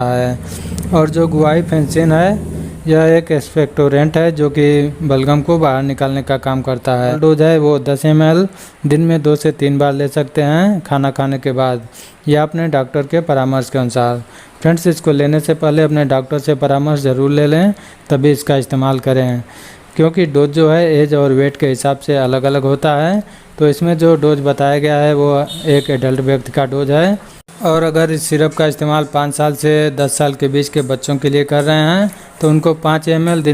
है। और जो गुआइफेंसिन है यह एक एक्सपेक्टोरेंट है जो कि बलगम को बाहर निकालने का काम करता है। डोज है वो 10 ml दिन में 2 से 3 बार ले सकते हैं खाना खाने के बाद, या अपने डॉक्टर के परामर्श के अनुसार। फ्रेंड्स, इसको लेने से पहले अपने डॉक्टर से परामर्श ज़रूर ले लें, तभी इसका इस्तेमाल करें, क्योंकि डोज जो है एज और वेट के हिसाब से अलग अलग होता है। तो इसमें जो डोज बताया गया है वो एक एडल्ट व्यक्ति का डोज है। और अगर इस सिरप का इस्तेमाल 5 साल से 10 साल के बीच के बच्चों के लिए कर रहे हैं तो उनको 5 ml दिन